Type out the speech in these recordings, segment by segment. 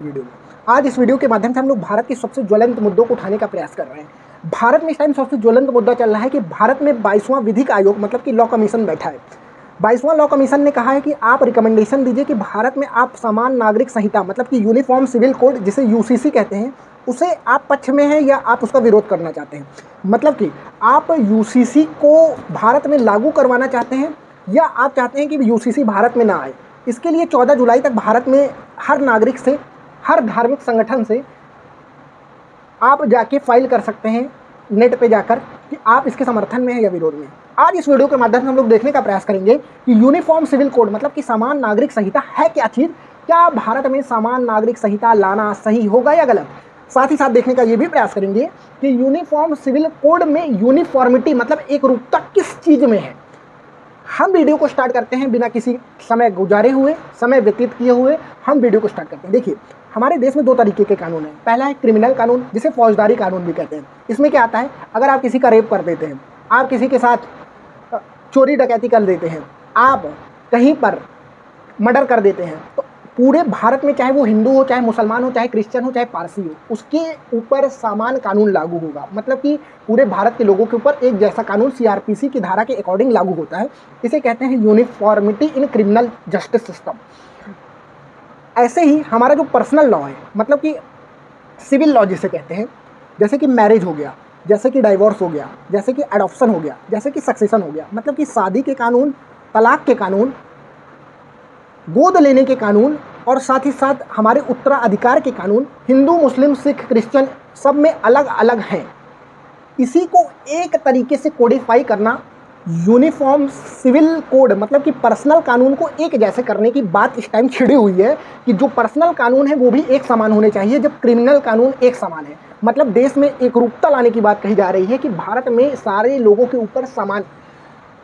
Video में आज इस वीडियो के माध्यम से हम लोग भारत के सबसे ज्वलंत मुद्दों को उठाने का प्रयास कर रहे हैं। भारत में इस टाइम सबसे ज्वलंत मुद्दा चल रहा है कि भारत में 22वां विधिक आयोग मतलब कि लॉ कमीशन बैठा है। 22वां लॉ कमीशन ने कहा है कि आप रिकमेंडेशन दीजिए कि भारत में आप समान नागरिक संहिता मतलब कि यूनिफॉर्म सिविल कोड जिसे यूसीसी कहते हैं उसे आप पक्ष में हैं या आप उसका विरोध करना चाहते हैं। मतलब कि आप यूसीसी को भारत में लागू करवाना चाहते हैं या आप चाहते हैं कि यूसीसी भारत में ना आए। इसके लिए 14 जुलाई तक भारत में हर नागरिक से, हर धार्मिक संगठन से आप जाके फाइल कर सकते हैं नेट पे जाकर कि आप इसके समर्थन में हैं या विरोध में। आज इस वीडियो के माध्यम से हम लोग देखने का प्रयास करेंगे कि यूनिफॉर्म सिविल कोड मतलब कि समान नागरिक संहिता है क्या चीज़, क्या भारत में समान नागरिक संहिता लाना सही होगा या गलत। साथ ही साथ देखने का ये भी प्रयास करेंगे कि यूनिफॉर्म सिविल कोड में यूनिफॉर्मिटी मतलब एक रूपता किस चीज़ में है। हम वीडियो को स्टार्ट करते हैं बिना किसी समय गुजारे हुए, समय व्यतीत किए हुए हम वीडियो को स्टार्ट करते हैं। देखिए, हमारे देश में दो तरीके के कानून हैं। पहला है क्रिमिनल कानून जिसे फौजदारी कानून भी कहते हैं। इसमें क्या आता है, अगर आप किसी का रेप कर देते हैं, आप किसी के साथ चोरी डकैती कर देते हैं, आप कहीं पर मर्डर कर देते हैं, तो पूरे भारत में चाहे वो हिंदू हो, चाहे मुसलमान हो, चाहे क्रिश्चियन हो, चाहे पारसी हो, उसके ऊपर समान कानून लागू होगा। मतलब कि पूरे भारत के लोगों के ऊपर एक जैसा कानून सीआरपीसी की धारा के अकॉर्डिंग लागू होता है। इसे कहते हैं uniformity in criminal justice system. ऐसे ही हमारा जो पर्सनल लॉ है मतलब कि सिविल लॉ जिसे कहते हैं, जैसे कि मैरिज हो गया, जैसे कि डाइवोर्स हो गया, जैसे कि एडॉप्शन हो गया, जैसे कि सक्सेशन हो गया, मतलब कि शादी के कानून, तलाक के कानून, गोद लेने के कानून और साथ ही साथ हमारे उत्तराधिकार के कानून हिंदू, मुस्लिम, सिख, क्रिश्चियन सब में अलग अलग हैं। इसी को एक तरीके से कोडिफाई करना, यूनिफॉर्म सिविल कोड मतलब कि पर्सनल कानून को एक जैसे करने की बात इस टाइम छिड़ी हुई है कि जो पर्सनल कानून है वो भी एक समान होने चाहिए जब क्रिमिनल कानून एक समान है। मतलब देश में एकरूपता लाने की बात कही जा रही है कि भारत में सारे लोगों के ऊपर समान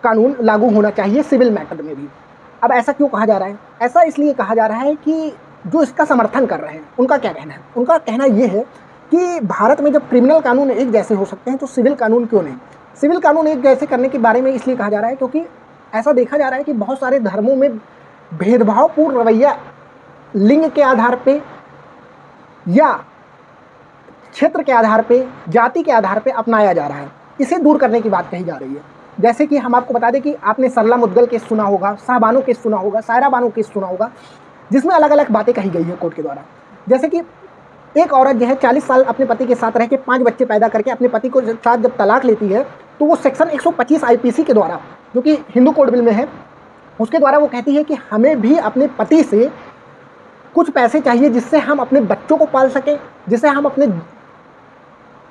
कानून लागू होना चाहिए सिविल मैटर में भी। अब ऐसा क्यों कहा जा रहा है? ऐसा इसलिए कहा जा रहा है कि जो इसका समर्थन कर रहे हैं उनका क्या कहना है? उनका कहना ये है कि भारत में जब क्रिमिनल कानून एक जैसे हो सकते हैं तो सिविल कानून क्यों नहीं। सिविल कानून एक जैसे करने के बारे में इसलिए कहा जा रहा है क्योंकि ऐसा देखा जा रहा है कि बहुत सारे धर्मों में भेदभावपूर्ण रवैया लिंग के आधार पे या क्षेत्र के आधार पे, जाति के आधार पे अपनाया जा रहा है। इसे दूर करने की बात कही जा रही है। जैसे कि हम आपको बता दें कि आपने सरला मुद्गल केस सुना होगा, शाहबानो केस सुना होगा, सायरा बानो केस सुना होगा, जिसमें अलग अलग बातें कही गई है कोर्ट के द्वारा। जैसे कि एक औरत जो है 40 साल अपने पति के साथ रह के 5 बच्चे पैदा करके अपने पति को साथ जब तलाक लेती है तो वो सेक्शन 125 आईपीसी के द्वारा, जो कि हिंदू कोड बिल में है, उसके द्वारा वो कहती है कि हमें भी अपने पति से कुछ पैसे चाहिए जिससे हम अपने बच्चों को पाल सकें, जिससे हम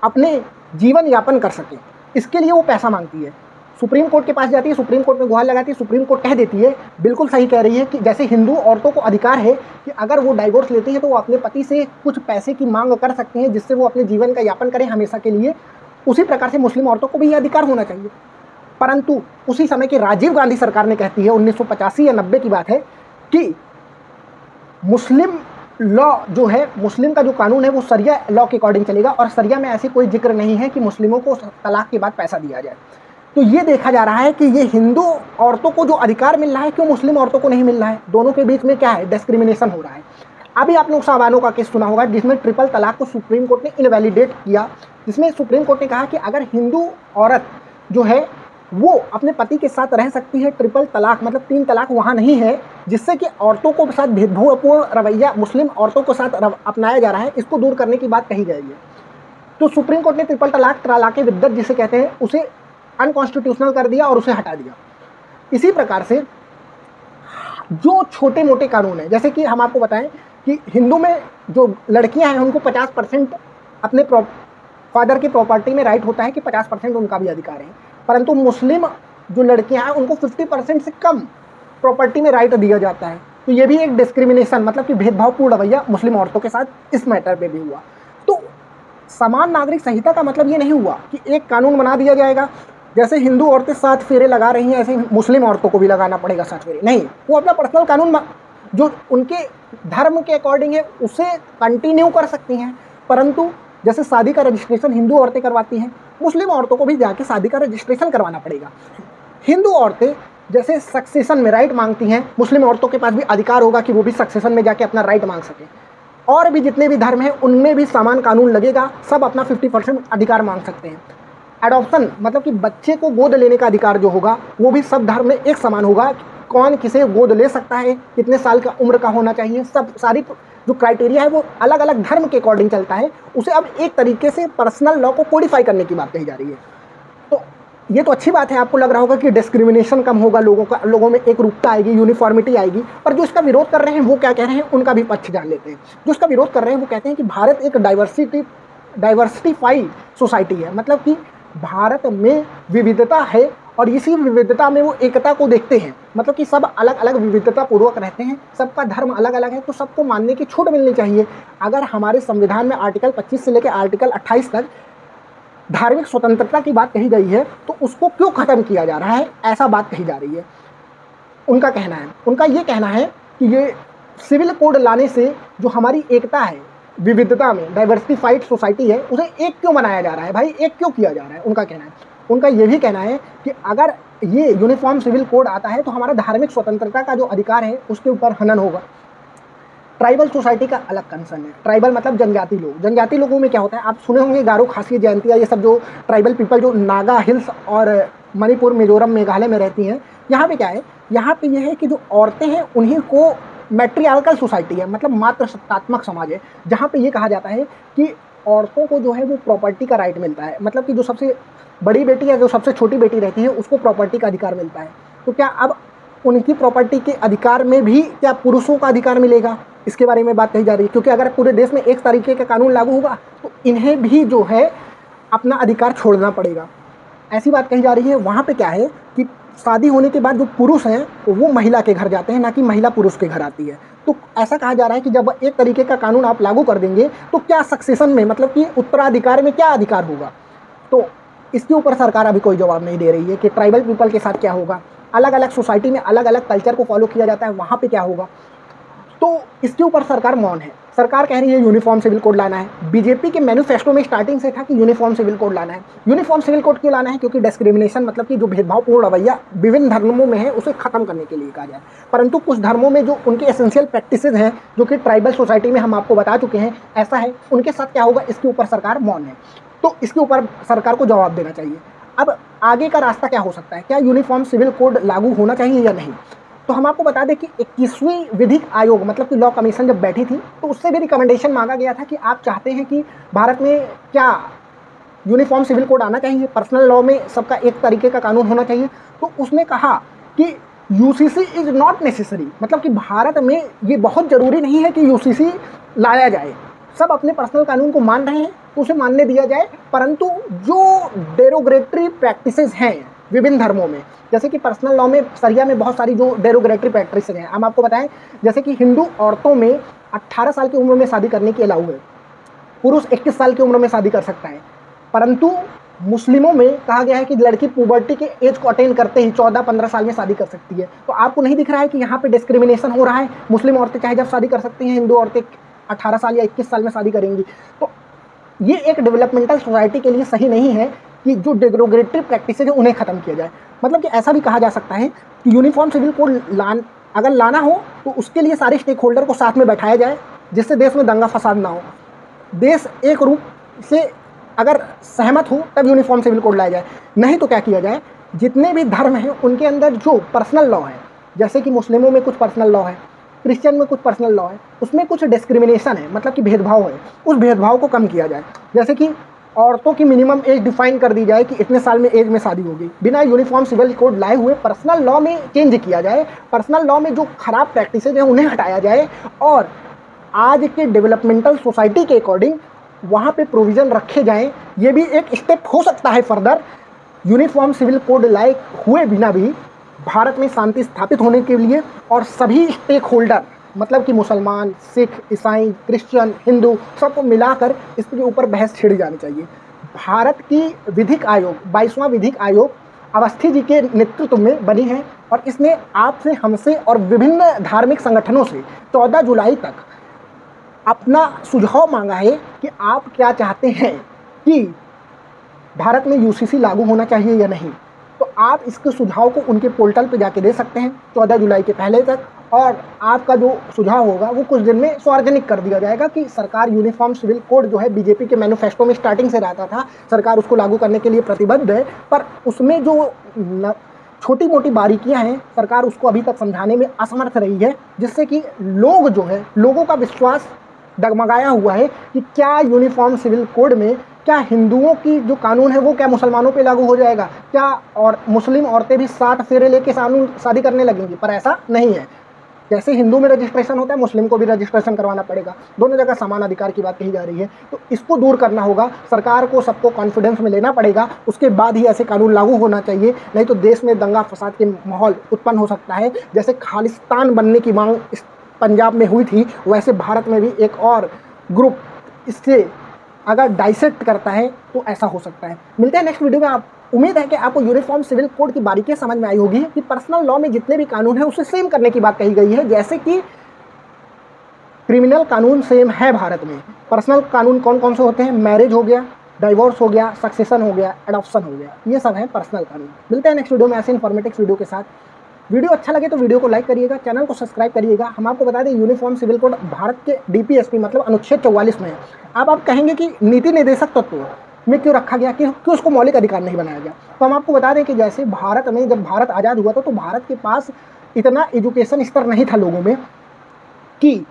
अपने जीवन यापन कर सकें। इसके लिए वो पैसा मांगती है, सुप्रीम कोर्ट के पास जाती है, सुप्रीम कोर्ट में गुहार लगाती है, सुप्रीम कोर्ट कह देती है, बिल्कुल सही कह रही है कि जैसे हिंदू औरतों को अधिकार है कि अगर वो डाइवोर्स लेती हैं तो वो अपने पति से कुछ पैसे की मांग कर सकती हैं जिससे वो अपने जीवन का यापन करें हमेशा के लिए, उसी प्रकार से मुस्लिम औरतों को भी ये अधिकार होना चाहिए। परंतु उसी समय की राजीव गांधी सरकार ने कहती है, 1985 या 90 की बात है, कि मुस्लिम लॉ जो है, मुस्लिम का जो कानून है वो सरिया लॉ के अकॉर्डिंग चलेगा और सरिया में ऐसी कोई जिक्र नहीं है कि मुस्लिमों को तलाक के बाद पैसा दिया जाए। तो ये देखा जा रहा है कि ये हिंदू औरतों को जो अधिकार मिल रहा है क्यों मुस्लिम औरतों को नहीं मिल रहा है। दोनों के बीच में क्या है, डिस्क्रिमिनेशन हो रहा है। अभी आप लोग शाहबानो का केस सुना होगा जिसमें ट्रिपल तलाक को सुप्रीम कोर्ट ने इनवैलिडेट किया, जिसमें सुप्रीम कोर्ट ने कहा कि अगर हिंदू औरत जो है वो अपने पति के साथ रह सकती है, ट्रिपल तलाक मतलब 3 तलाक वहाँ नहीं है, जिससे कि औरतों को साथ भेदभावपूर्ण रवैया मुस्लिम औरतों के साथ अपनाया जा रहा है, इसको दूर करने की बात कही गई है। तो सुप्रीम कोर्ट ने ट्रिपल तलाक, तलाक़ विद्दत जिसे कहते हैं, उसे अनकॉन्स्टिट्यूशनल कर दिया और उसे हटा दिया। इसी प्रकार से जो छोटे मोटे कानून हैं, जैसे कि हम आपको बताएं कि हिंदू में जो लड़कियां हैं उनको 50% अपने फादर की प्रॉपर्टी में राइट होता है कि 50% उनका भी अधिकार है, परंतु मुस्लिम जो लड़कियां हैं उनको 50% से कम प्रॉपर्टी में राइट दिया जाता है। तो ये भी एक डिस्क्रिमिनेशन मतलब कि भेदभावपूर्ण रवैया मुस्लिम औरतों के साथ इस मैटर पे भी हुआ। तो समान नागरिक संहिता का मतलब ये नहीं हुआ कि एक कानून बना दिया जाएगा, जैसे हिंदू औरतें 7 फेरे लगा रही हैं ऐसे मुस्लिम औरतों को भी लगाना पड़ेगा 7 फेरे। नहीं, वो अपना पर्सनल कानून जो उनके धर्म के अकॉर्डिंग है उसे कंटिन्यू कर सकती हैं। परंतु जैसे शादी का रजिस्ट्रेशन हिंदू औरतें करवाती हैं, मुस्लिम औरतों को भी जाके शादी का रजिस्ट्रेशन करवाना पड़ेगा। हिंदू औरतें जैसे सक्सेशन में राइट मांगती हैं, मुस्लिम औरतों के पास भी अधिकार होगा कि वो भी सक्सेशन में जाके अपना राइट मांग सकें। और भी जितने भी धर्म हैं उनमें भी समान कानून लगेगा, सब अपना 50% अधिकार मांग सकते हैं। एडॉप्शन मतलब कि बच्चे को गोद लेने का अधिकार जो होगा वो भी सब धर्म में एक समान होगा। कौन किसे गोद ले सकता है, कितने साल का उम्र का होना चाहिए, सब सारी जो क्राइटेरिया है वो अलग अलग धर्म के अकॉर्डिंग चलता है। उसे अब एक तरीके से पर्सनल लॉ को कोडिफाई करने की बात कही जा रही है। तो ये तो अच्छी बात है, आपको लग रहा होगा कि डिस्क्रिमिनेशन कम होगा, लोगों में एक रूपता आएगी, यूनिफॉर्मिटी आएगी। पर जो इसका विरोध कर रहे हैं वो क्या कह रहे हैं, उनका भी पक्ष जान लेते हैं। जो इसका विरोध कर रहे हैं वो कहते हैं कि भारत एक डाइवर्सिफाइड सोसाइटी है, मतलब कि भारत में विविधता है और इसी विविधता में वो एकता को देखते हैं। मतलब कि सब अलग अलग विविधता पूर्वक रहते हैं, सबका धर्म अलग अलग है, तो सबको मानने की छूट मिलनी चाहिए। अगर हमारे संविधान में आर्टिकल 25 से लेकर आर्टिकल 28 तक धार्मिक स्वतंत्रता की बात कही गई है तो उसको क्यों ख़त्म किया जा रहा है, ऐसा बात कही जा रही है। उनका कहना है, उनका ये कहना है कि ये सिविल कोड लाने से जो हमारी एकता है, विविधता में डाइवर्सिफाइड सोसाइटी है, उसे एक क्यों बनाया जा रहा है भाई, एक क्यों किया जा रहा है, उनका कहना है। उनका ये भी कहना है कि अगर ये यूनिफॉर्म सिविल कोड आता है तो हमारा धार्मिक स्वतंत्रता का जो अधिकार है उसके ऊपर हनन होगा। ट्राइबल सोसाइटी का अलग कंसर्न है। ट्राइबल मतलब जनजाति लोग। जनजाति लोगों में क्या होता है, आप सुने होंगे गारो, खासी, जयंतिया, ये सब जो ट्राइबल पीपल जो नागा हिल्स और मणिपुर, मिजोरम, मेघालय में रहती हैं, यहाँ पे क्या है, यहाँ पे ये है कि जो औरतें हैं उन्हीं को मैट्रियार्कल सोसाइटी है, मतलब मात्र सत्तात्मक समाज है, जहाँ पे ये कहा जाता है कि औरतों को जो है वो प्रॉपर्टी का राइट मिलता है। मतलब कि जो सबसे बड़ी बेटी या जो सबसे छोटी बेटी रहती है उसको प्रॉपर्टी का अधिकार मिलता है। तो क्या अब उनकी प्रॉपर्टी के अधिकार में भी क्या पुरुषों का अधिकार मिलेगा, इसके बारे में बात कही जा रही है। क्योंकि अगर पूरे देश में एक तरीके का कानून लागू होगा तो इन्हें भी जो है अपना अधिकार छोड़ना पड़ेगा, ऐसी बात कही जा रही है। वहाँ पे क्या है कि शादी होने के बाद जो पुरुष हैं वो महिला के घर जाते हैं, ना कि महिला पुरुष के घर आती है। तो ऐसा कहा जा रहा है कि जब एक तरीके का कानून आप लागू कर देंगे तो क्या सक्सेशन में, मतलब कि उत्तराधिकार में क्या अधिकार होगा। तो इसके ऊपर सरकार अभी कोई जवाब नहीं दे रही है कि ट्राइबल पीपल के साथ क्या होगा, अलग अलग सोसाइटी में अलग अलग कल्चर को फॉलो किया जाता है, वहाँ पे क्या होगा। तो इसके ऊपर सरकार मौन है। सरकार कह रही है यूनिफॉर्म सिविल कोड लाना है। बीजेपी के मैनिफेस्टो में स्टार्टिंग से था कि यूनिफॉर्म सिविल कोड लाना है। यूनिफॉर्म सिविल कोड क्यों लाना है, क्योंकि डिस्क्रिमिनेशन मतलब कि जो भेदभावपूर्ण रवैया विभिन्न धर्मों में है उसे खत्म करने के लिए कहा जाए। परंतु कुछ धर्मों में जो उनके एसेंशियल प्रैक्टिसेज हैं, जो कि ट्राइबल सोसाइटी में हम आपको बता चुके हैं ऐसा है, उनके साथ क्या होगा, इसके ऊपर सरकार मौन है। तो इसके ऊपर सरकार को जवाब देना चाहिए। अब आगे का रास्ता क्या हो सकता है, क्या यूनिफॉर्म सिविल कोड लागू होना चाहिए या नहीं। तो हम आपको बता दें कि 21वीं विधिक आयोग मतलब कि लॉ कमीशन जब बैठी थी तो उससे भी रिकमेंडेशन मांगा गया था कि आप चाहते हैं कि भारत में क्या यूनिफॉर्म सिविल कोड आना चाहिए, पर्सनल लॉ में सबका एक तरीके का कानून होना चाहिए। तो उसने कहा कि यूसीसी इज नॉट नेसेसरी, मतलब कि भारत में ये बहुत ज़रूरी नहीं है कि यूसीसी लाया जाए। सब अपने पर्सनल कानून को मान रहे हैं तो उसे मानने दिया जाए, परंतु जो डेरोगेटरी प्रैक्टिसेस हैं विभिन्न धर्मों में, जैसे कि पर्सनल लॉ में शरिया में बहुत सारी जो डेरोगेटरी प्रैक्टिसेस हैं, हम आपको बताएं, जैसे कि हिंदू औरतों में 18 साल की उम्र में शादी करने की अलाउ है, पुरुष 21 साल की उम्र में शादी कर सकता है। परंतु मुस्लिमों में कहा गया है कि लड़की पुबर्टी के एज को अटेन करते ही 14-15 साल में शादी कर सकती है। तो आपको नहीं दिख रहा है कि यहाँ पे डिस्क्रिमिनेशन हो रहा है, मुस्लिम औरतें चाहे जब शादी कर सकती हैं, हिंदू औरतें 18 साल या 21 साल में शादी करेंगी। तो ये एक डेवलपमेंटल सोसाइटी के लिए सही नहीं है कि जो डेरोगेटरी प्रैक्टिसेज है उन्हें ख़त्म किया जाए। मतलब कि ऐसा भी कहा जा सकता है कि यूनिफॉर्म सिविल कोड अगर लाना हो तो उसके लिए सारे स्टेक होल्डर को साथ में बैठाया जाए, जिससे देश में दंगा फसाद ना हो। देश एक रूप से अगर सहमत हो तब यूनिफॉर्म सिविल कोड लाया जाए, नहीं तो क्या किया जाए, जितने भी धर्म हैं उनके अंदर जो पर्सनल लॉ है, जैसे कि मुस्लिमों में कुछ पर्सनल लॉ है, क्रिश्चियन में कुछ पर्सनल लॉ है, उसमें कुछ डिस्क्रिमिनेशन है, मतलब कि भेदभाव है, उस भेदभाव को कम किया जाए। जैसे कि औरतों की मिनिमम एज डिफाइन कर दी जाए कि इतने साल में एज में शादी होगी, बिना यूनिफॉर्म सिविल कोड लाए हुए पर्सनल लॉ में चेंज किया जाए। पर्सनल लॉ में जो खराब प्रैक्टिसेज हैं उन्हें हटाया जाए और आज के डेवलपमेंटल सोसाइटी के अकॉर्डिंग वहाँ पे प्रोविज़न रखे जाएं। ये भी एक स्टेप हो सकता है फर्दर। यूनिफॉर्म सिविल कोड लाए हुए बिना भी भारत में शांति स्थापित होने के लिए और सभी स्टेक होल्डर मतलब कि मुसलमान, सिख, ईसाई, क्रिश्चियन, हिंदू सबको मिलाकर इसके ऊपर बहस छिड़ जानी चाहिए। भारत की विधिक आयोग 22वां विधिक आयोग अवस्थी जी के नेतृत्व में बनी है और इसने आपसे, हमसे और विभिन्न धार्मिक संगठनों से 14 जुलाई तक अपना सुझाव मांगा है कि आप क्या चाहते हैं कि भारत में यूसीसी लागू होना चाहिए या नहीं। तो आप इसके सुझाव को उनके पोर्टल पर जाके दे सकते हैं 14 जुलाई के पहले तक, और आपका जो सुझाव होगा वो कुछ दिन में सार्वजनिक कर दिया जाएगा कि सरकार यूनिफॉर्म सिविल कोड जो है बीजेपी के मैनिफेस्टो में स्टार्टिंग से रहता था, सरकार उसको लागू करने के लिए प्रतिबद्ध है, पर उसमें जो छोटी मोटी बारीकियां हैं सरकार उसको अभी तक समझाने में असमर्थ रही है, जिससे कि लोग जो है लोगों का विश्वास डगमगाया हुआ है कि क्या यूनिफॉर्म सिविल कोड में क्या हिंदुओं की जो कानून है वो क्या मुसलमानों पे लागू हो जाएगा, क्या और मुस्लिम औरतें भी 60 फेरे लेके शादी करने लगेंगी। पर ऐसा नहीं है। जैसे हिंदू में रजिस्ट्रेशन होता है मुस्लिम को भी रजिस्ट्रेशन करवाना पड़ेगा, दोनों जगह समान अधिकार की बात कही जा रही है। तो इसको दूर करना होगा, सरकार को सबको कॉन्फिडेंस में लेना पड़ेगा, उसके बाद ही ऐसे कानून लागू होना चाहिए, नहीं तो देश में दंगा फसाद के माहौल उत्पन्न हो सकता है। जैसे खालिस्तान बनने की मांग पंजाब में हुई थी, वैसे भारत में भी एक और ग्रुप इससे अगर डाइसेक्ट करता है तो ऐसा हो सकता है। मिलते हैं नेक्स्ट वीडियो में। आप उम्मीद है कि आपको यूनिफॉर्म सिविल कोड की बारीकियां समझ में आई होगी कि पर्सनल लॉ में जितने भी कानून हैं उसे सेम करने की बात कही गई है। जैसे कि क्रिमिनल कानून सेम है भारत में, पर्सनल कानून कौन कौन से होते हैं, मैरिज हो गया, डाइवोर्स हो गया, सक्सेशन हो गया, एडॉप्शन हो गया, ये सब है पर्सनल कानून। मिलते हैं नेक्स्ट वीडियो में ऐसे इन्फॉर्मेटिव वीडियो के साथ। वीडियो अच्छा लगे तो वीडियो को लाइक करिएगा, चैनल को सब्सक्राइब करिएगा। हम आपको बता दें यूनिफॉर्म सिविल कोड भारत के डीपीएसपी मतलब अनुच्छेद 44 में है। आप कहेंगे कि नीति निर्देशक तत्व में क्यों रखा गया, कि क्यों उसको मौलिक अधिकार नहीं बनाया गया। तो हम आपको बता दें कि जैसे भारत में जब भारत आज़ाद हुआ था तो भारत के पास इतना एजुकेशन स्तर नहीं था लोगों में कि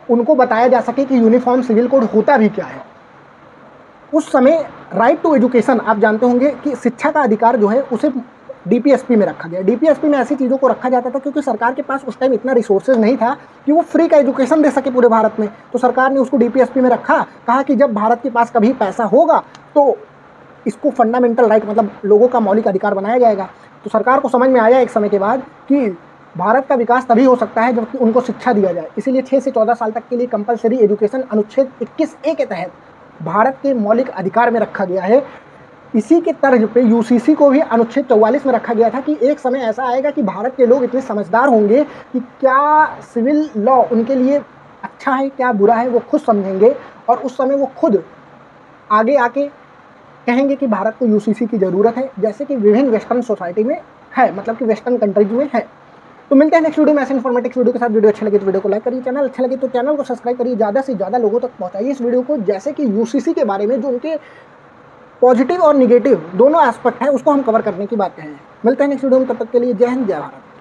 उनको बताया जा सके कि यूनिफॉर्म सिविल कोड होता भी क्या है। उस समय राइट टू एजुकेशन, आप जानते होंगे कि शिक्षा का अधिकार जो है उसे डीपीएसपी में रखा गया। डीपीएसपी में ऐसी चीज़ों को रखा जाता था क्योंकि सरकार के पास उस टाइम इतना रिसोर्सेज नहीं था कि वो फ्री का एजुकेशन दे सके पूरे भारत में। तो सरकार ने उसको डीपीएसपी में रखा, कहा कि जब भारत के पास कभी पैसा होगा तो इसको फंडामेंटल राइट मतलब लोगों का मौलिक अधिकार बनाया जाएगा। तो सरकार को समझ में आया एक समय के बाद कि भारत का विकास तभी हो सकता है जबकि उनको शिक्षा दिया जाए। इसीलिए 6 से 14 साल तक के लिए कंपलसरी एजुकेशन अनुच्छेद 21A के तहत भारत के मौलिक अधिकार में रखा गया है। इसी के तर्ज पे यूसीसी को भी अनुच्छेद 44 में रखा गया था कि एक समय ऐसा आएगा कि भारत के लोग इतने समझदार होंगे कि क्या सिविल लॉ उनके लिए अच्छा है क्या बुरा है वो खुद समझेंगे, और उस समय वो खुद आगे आके कहेंगे कि भारत को यूसीसी की ज़रूरत है, जैसे कि विभिन्न वेस्टर्न सोसाइटी में है, मतलब कि वेस्टर्न कंट्रीज में है। तो मिलते हैं नेक्स्ट वीडियो में ऐसे इन्फॉर्मेटिव वीडियो के साथ। वीडियो अच्छा लगे तो वीडियो को लाइक करिए, चैनल अच्छा लगे तो चैनल को सब्सक्राइब करिए, ज़्यादा से ज़्यादा लोगों तक पहुँचाइए इस वीडियो को। जैसे कि यूसीसी के बारे में जो उनके पॉजिटिव और निगेटिव दोनों एस्पेक्ट है उसको हम कवर करने की बात करें। मिलते हैं नेक्स्ट वीडियो में, तब तक के लिए जय हिंद जय भारत।